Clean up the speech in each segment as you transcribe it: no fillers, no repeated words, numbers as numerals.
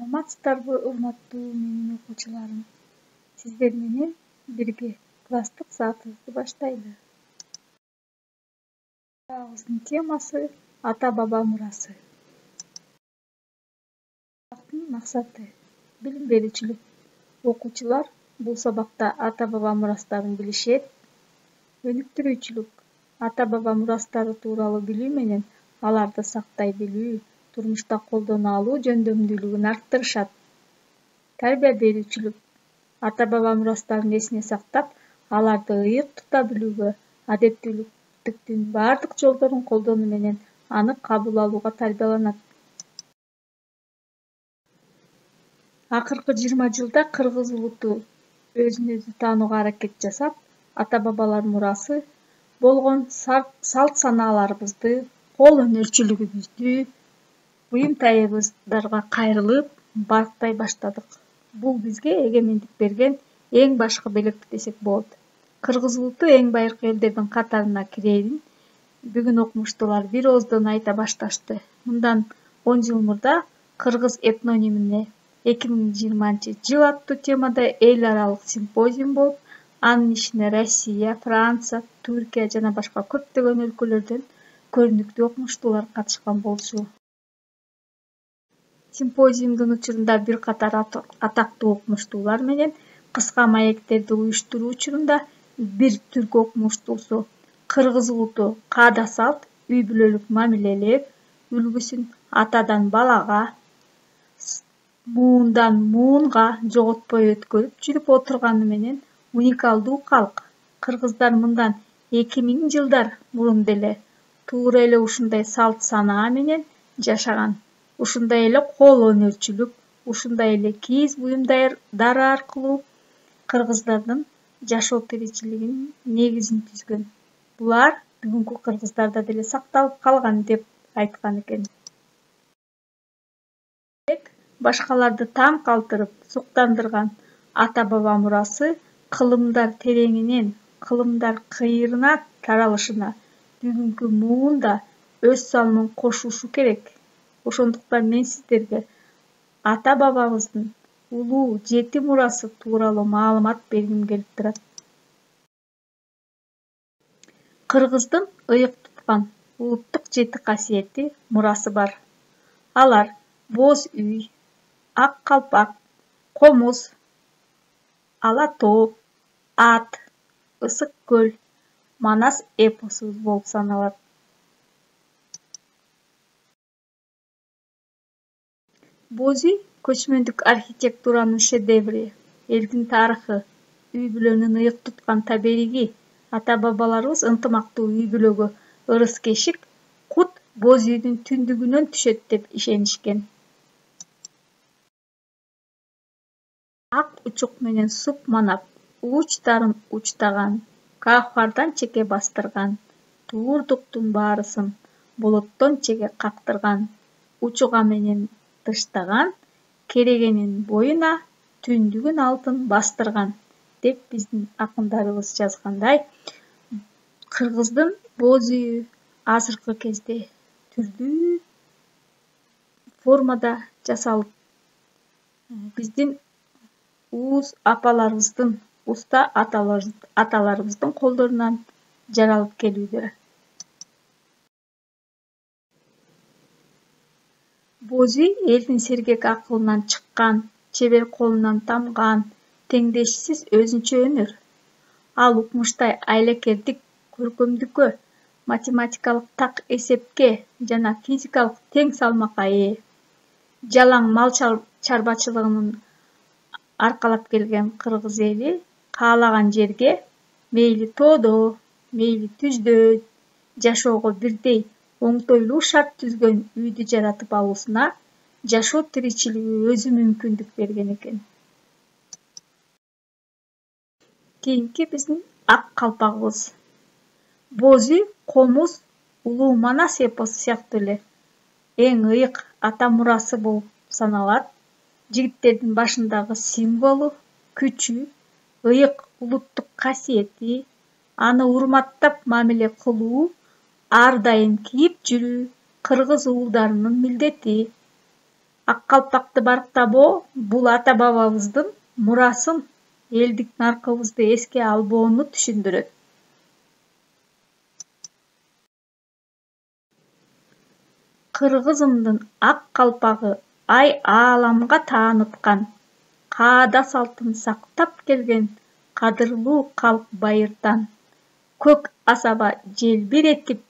Саламатсыздарбы, урматтуу менин окуучуларым. Сиздер менен бирге класстык саатыбызды баштайлы. Сабагыбыздын темасы ата-баба мурасы. Сабактын максаты билим берүүчүлүк. Окуучулар бул сабакта ата-баба мурастарын билишет. Өнүктүрүүчүлүк. Ата-баба мурастары тууралуу билүү менен аларды сактай билүү, турмушта колдоно алуу жөндөмдүүлүгүн арттырышат. Тарбия берүүчүлүк. Ата-баба мурастарын эсине сактап, аларды ыйык тута билүүгө, адептүүлүктүн бардык жолдорун колдонуу менен аны кабыл алууга тарбияланат. Акыркы 20 жылда кыргыз улуту өзүн өзү таанууга аракет жасап, ата-бабалар мурасы болгон салт санааларыбызды, кол өнөрчүлүгүбүздү, буюм-таегыбыздарга кайрылып барктай баштадык. Бул бизге эгемендик берген эң башкы белек десек болот. Кыргыз улуту эң байыркы элдердин катарына кирерин бүгүн окумуштуулар бир ооздон айта башташты. Мындан 10 жыл мурда кыргыз этнонимине 2020-жыл аттуу темада эл аралык симпозиум болуп, анын ишине Россия, Франция, Түркия жана башка көптөгөн өлкөлөрдөн көрүнүктүү окумуштуулар катышкан болчу. Симпозиумдун учурунда бир катар атактуу окумуштуулар менен кыска маектерди уюштуруу учурунда бир түрк окумуштуусу кыргыз улуту каада-салт, үй-бүлөлүк мамилелер үлгүсүн атадан балага, муундан муунга жоготпой өткөрүп жүрүп отурганы менен уникалдуу калк. Кыргыздар мындан 2000 жылдар мурун деле туура эле ушундай салт санаа менен жашаган. Ушундай эле кол өнөрчүлүк, ушундай эле кийиз буюмдары аркылуу кыргыздардын жашоо тиричилигинин негизин түзгөн. Булар бүгүнкү кыргыздарда деле сакталып калган деп айткан экен. Башкаларды таң калтырып, суктандырган ата-баба мурасы кылымдар тереңинен, кылымдар кыйырына таралышына бүгүнкү муун да өз салымын кошушу керек. Ошондуктан мен сиздерге ата-бабабыздын улуу жети мурасы тууралуу маалымат бергим келип турат. Кыргыздын ыйык туткан улуттук жети касиети мурасы бар. Алар боз үй, ак калпак, комуз, ала тоо, ат, ысык көл, Манас эпосу болуп саналат. Боз үй көчмөндүк архитектуранын шедеври, элдин тарыхы, үй-бүлөнүн ыйык туткан табириги, ата-бабаларыбыз ынтымактуу үй-бүлөгө ырыс-кешик, кут боз үйдүн түндүгүнөн түшөт деп ишенишкен. Ак учук менен суп манап, уучтарын учтаган, каухардан чеке бастырган, туурдуктун баарысын болоттон чеке кактырган, учуга менен тыштаган, керегенин боюна түндүгүн алтын бастырган деп биздин акындарыбыз жазгандай, кыргыздын боз үйү азыркы кезде түрдүү формада жасалып, биздин уус апаларыбыздын, уста аталарыбыздын колдорунан жаралып келүүдө. Боз үй элдин сергек акылынан чыккан, чебер колунан тамган, теңдешсиз өзүнчө өнөр. Ал укмуштай айлакердик көркөмдүккө, математикалык так эсепке жана физикалык тең салмакка ээ. Жалаң мал чарбачылыгын аркалап келген кыргыз эли каалаган жерге, мейли тоодо, мейли түздө жашоого бирдей оңтойлуу шарт түзгөн үйдү жаратып алуусуна жашоо тиричилиги өзү мүмкүндүк берген экен. Кийинки биздин ак калпагыбыз. Боз үй, комуз, улуу Манас эпосу сыяктуу эле эң ыйык ата мурасы болуп саналат. Жигиттердин башындагы символу, күчү, ыйык улуттук касиети, аны урматтап мамиле кылуу, ар дайым кийип жүрүү кыргыз уулдарынын милдети. Ак калпакты барктабоо бул ата бабабыздын мурасын, элдик наркыбызды эске албоону түшүндүрөт. Кыргызымдын ак калпагы ай ааламга тааныткан, каада салтын сактап келген кадырлуу калк байыртан. Көк асаба желбиретип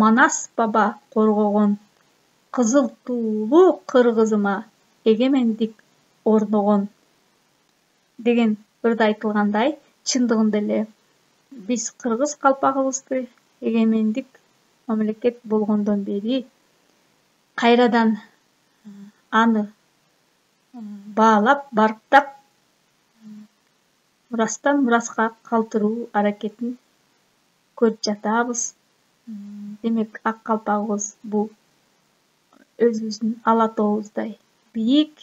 Манас баба коргогон, кызыл туулуу кыргызыма эгемендик орногон деген ырда айтылгандай, чындыгында эле биз кыргыз калпагыбызды эгемендик мамлекет болгондон бери кайрадан аны баалап, барктап, мурастан мураска калтыруу аракетин көрүп жатабыз. Демек, ак калпагыбыз бул өзүбүздүн ала тообуздай бийик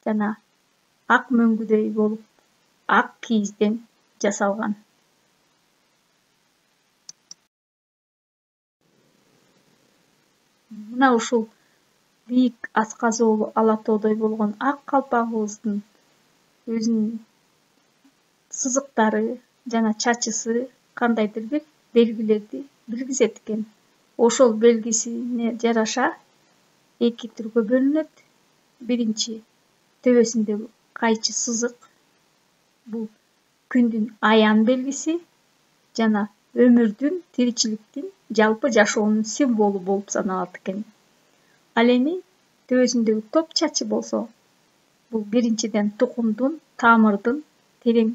жана ак мөңгүдөй болуп, ак кийизден жасалган. Мына ушул бийик асказоолу ала тоодой болгон ак калпагыбыздын өзүнүн сызыктары жана чачысы кандайдыр бир белгилерди билгизет экен. Ошол белгисине жараша эки түргө бөлүнөт. Биринчи, төбөсүндөгү кайчы сызык бул күндүн аян белгиси жана өмүрдүн, тиричиликтин, жалпы жашоонун символу болуп саналат экен. Ал эми төбөсүндөгү топ чачы болсо, бул биринчиден тукумдун, тамырдын терең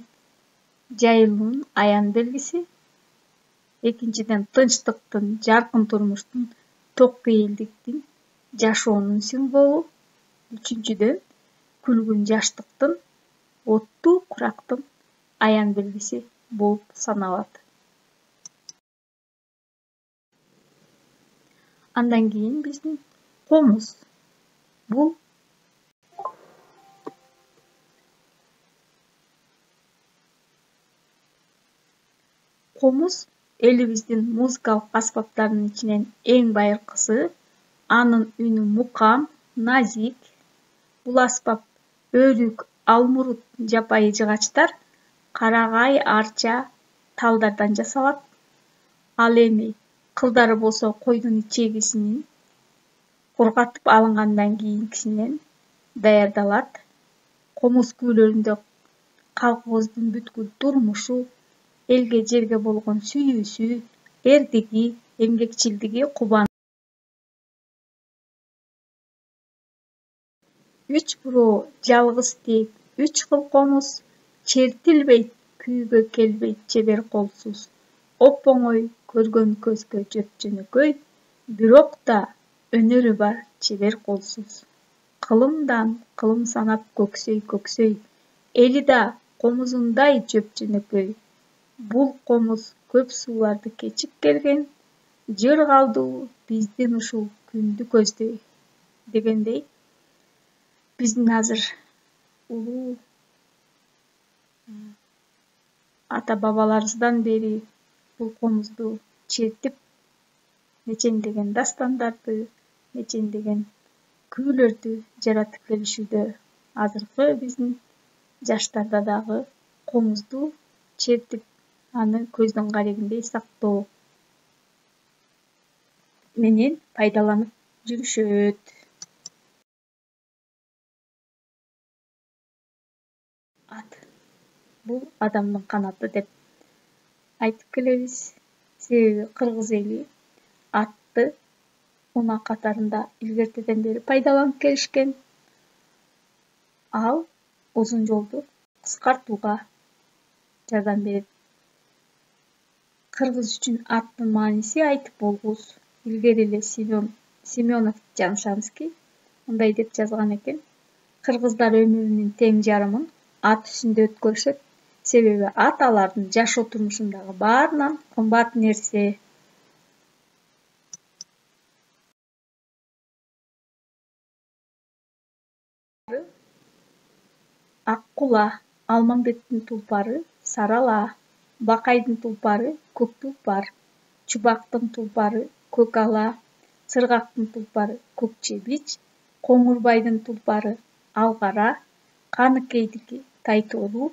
жайылуунун аян белгиси, экинчиден тынчтыктын, жаркын турмуштун, ток пейилдиктин, жашоонун символу, үчүнчүдөн күлгүн жаштыктын, оттуу курактын аян белгиси болуп саналат. Андан кийин биздин комуз. Бул комуз элибиздин музыкалык аспаптарынын ичинен эң байыркысы. Анын үнү мукам, назик. Бул аспап өрүк, алмурут жапайы жыгачтар, карагай, арча, талдардан жасалат. Ал эми кылдары болсо койдун ичегисинин кургатып алынгандан кийинкисинен даярдалат. Комуз күүлөрүндө калкыбыздын бүткүл турмушу, элге жерге болгон сүйүүсү, эрдиги, эмгекчилдиги кубан. Үч буроо, жалгыз тээп, үч кыл комуз, чертилбейт, күүгө келбейт чебер колсуз. Оп-оңой, көргөн көзгө жөп-жөнөкөй, бирок да өнөрү бар чебер колсуз. Кылымдан кылым санап көксөй, эли да комузундай жөп-жөнөкөй. Бул комуз көп сууларды кечип келген, жыр калдуу биздин ушул күндү көздөй дегендей, биздин азыр улуу ата бабаларыбыздан бери бул комузду чертип, нечендеген дастандарды, нечендеген күүлөрдү жаратып келишүүдө. Азыркы биздин жаштарда дагы комузду чертип, аны көздүн карегиндей сактоо менен пайдаланып жүрүшөт. Ат бул адамдын канаты деп айтып келебиз. Себеби кыргыз эли атты унаа катарында илгертеден бери пайдаланып келишкен. Ал узун жолду кыскартууга жардам берет. Кыргыз үчүн аттын мааниси айтып болгус. Илгери эле Семенов Жаншанский мындай деп жазган экен: кыргыздар өмүрүнүн тең жарымын ат үстүндө өткөрүшөт, себеби ат алардын жашоо турмушундагы баарынан кымбат нерсе. Аккула, Алмамбеттин тулпары сарала, Бакайдын тулпары көк тулпар, Чубактын тулпары көк ала, Сыргактын тулпары көк чебич, Коңурбайдын тулпары алгара, Каныкейдики тайтоолуу,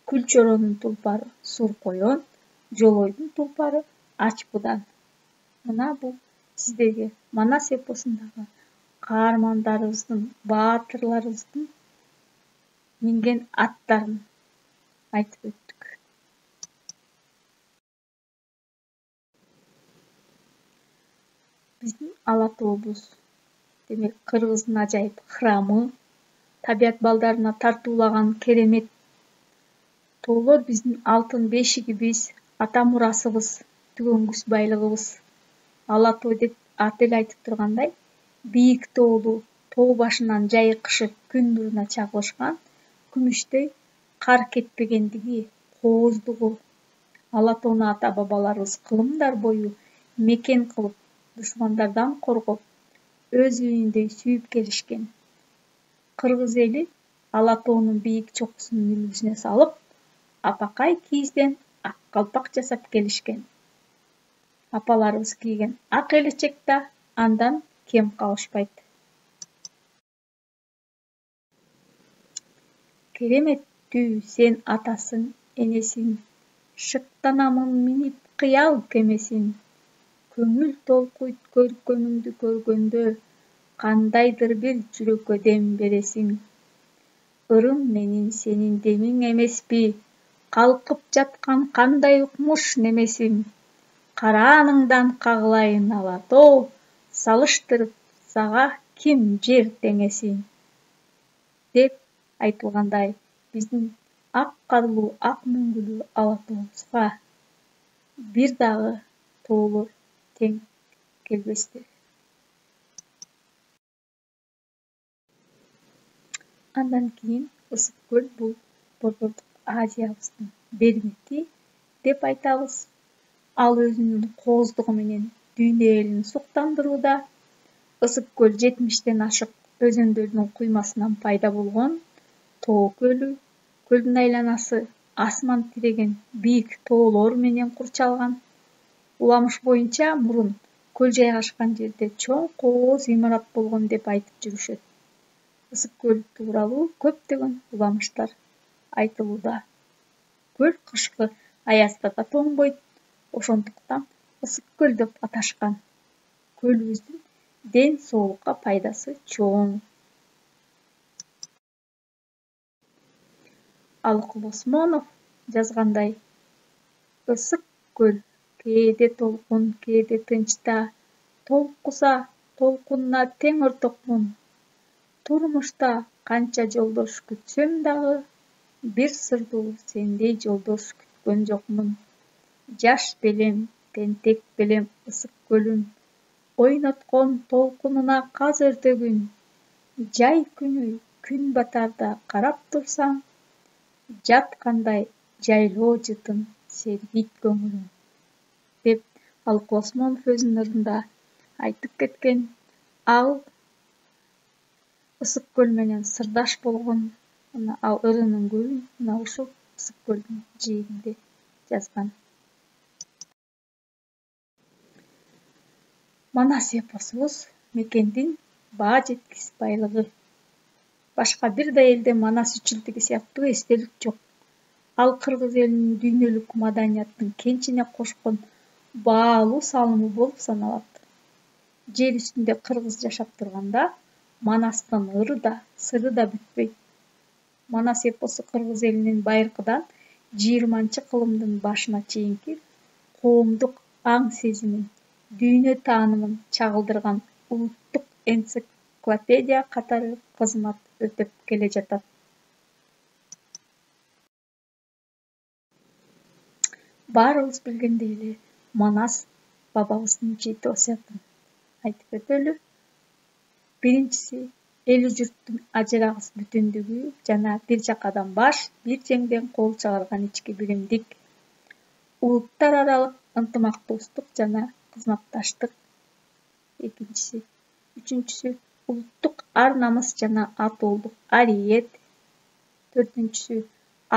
Күлчөронун тулпары суркоён, Жолойдун тулпары ач будан. Мына бул сиздерге Манас эпосундагы каармандарыбыздын, баатырларыбыздын минген аттарын айтып өттүк. Биздин ала тообуз, демек кыргыздын ажайып храмы, табият балдарына тартуулаган керемет тоолор биздин алтын бешигибиз, ата мурасыбыз, түгөнгүс байлыгыбыз. Ала тоо деп аты эле айтып тургандай, бийик тоолуу, тоо башынан жайыкышып күн нуруна чагылышкан, күмүштөй кар кетпегендиги, кооздугу. Ала тоону ата бабаларыбыз кылымдар бою мекен кылып, душмандардан коргоп, өз үйүндөй сүйүп келишкен. Кыргыз эли ала тоонун бийик чокусунун үлгүсүнө салып, апакай кийизден ак калпак жасап келишкен. Апаларыбыз кийген ак элечек да андан кем калышпайт. Кереметтүү сен атасың, энесиң, шыктанамын минип кыял кемесин. Көңүл толкуйт көркөмүңдү көргөндө, кандайдыр бир жүрөккө дем бересиң. Ырым менин сенин демиң эмеспи, калкып жаткан кандай укмуш немесиң. Карааныңдан кагылайын ала тоо, салыштырып сага ким жер теңесин. Деп айтылгандай, биздин ак карлуу, ак мөңгүлүү ала тообузга бир дагы тоолор тең келбестир. Андан кийин Ысык көл бул Борбордук Азиябыздын бермети деп айтабыз. Ал өзүнүн кооздугу менен дүйнө элин суктандырууда. Ысык көл 70ден ашык өзөндөрдүн куймасынан пайда болгон тоо көлү. Көлдүн айланасы асман тиреген бийик тоолор менен курчалган. Уламыш боюнча мурун көл жайгашкан жерде чоң кооз имарат болгон деп айтып жүрүшөт. Ысык көл тууралуу көптөгөн уламыштар айтылууда. Көл кышкы аязда да тоңбойт, ошондуктан Ысык көл деп аташкан. Көлүбүздүн ден соолукка пайдасы чоң. Алык Лосмонов жазгандай, Ысык көл кээде толкун, кээде тынчта, толкуса толкунуна тең ортокмун. Турмушта канча жолдош күтсөм дагы, бир сырдуу сендей жолдош күткөн жокмун. Жаш белем, тентек белем Ысык көлүн, ойноткон толкунуна каз өртөгүн. Жай күнү күн батарда карап турсаң, жаткандай жайлоо жытын сергийт көңүлүн. Деп Алык Лосмонов өзүнүн ырында айтып кеткен. Ал Ысык көл менен сырдаш болгон, ал ырынын көбүн мына ушул Ысык көлдүн жээгинде жазган. Манас эпосубуз мекендин баа жеткис байлыгы. Башка бир да элде Манас үчүлтүгү сыяктуу эстелик жок. Ал кыргыз элинин дүйнөлүк маданияттын кенчине кошкон баалуу салымы болуп саналат. Жер үстүндө кыргыз жашап турганда, Манастын ыры да, сыры да бүтпөйт. Манас эпосу кыргыз элинин байыркыдан 20-кылымдын башына чейинки коомдук аң сезимин, дүйнө таанымын чагылдырган улуттук энциклопедия катары кызмат өтөп келе жатат. Баарыбыз билгендей эле Манас бабабыздын 7 осуятын айтып өтөлү. Биринчиси эли журттун ажырагыс бүтүндүгү жана бир жакадан баш, бир жеңден кол чыгарган ички биримдик, улуттар аралык ынтымактуулук жана кызматташтык. Экинчиси, үчүнчүсү улуттук ар намыс жана атоолдук ариет. Төртүнчүсү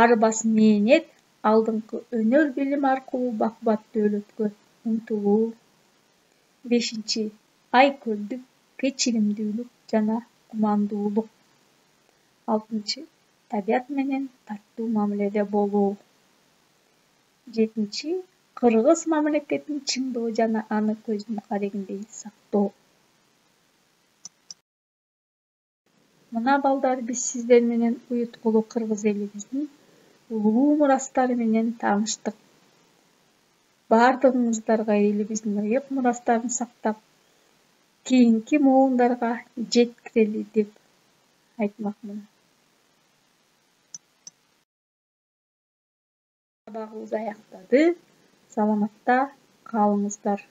арбасы мээнет, алдыңкы өнөр билим аркылуу бакубат дөөлөткө умтулуу. Бешинчи, айкөлдүк, кечиримдүүлүк жана кумандуулук. 6. Табият менен тартуу мамиледе болуу. 7. Кыргыз мамлекетин чыңдоо жана аны көздүн карегиндей сактоо. Мына балдар биз сиздер менен уюткулуу кыргыз элибиздин улуу мурастары менен тааныштык. Бардыгыңыздарга элибиздин ыйык мурастарын сактап, кийинки муундарга жеткирели деп айтмакмын. Сабагыбыз аяктады. Саламатта калыңыздар.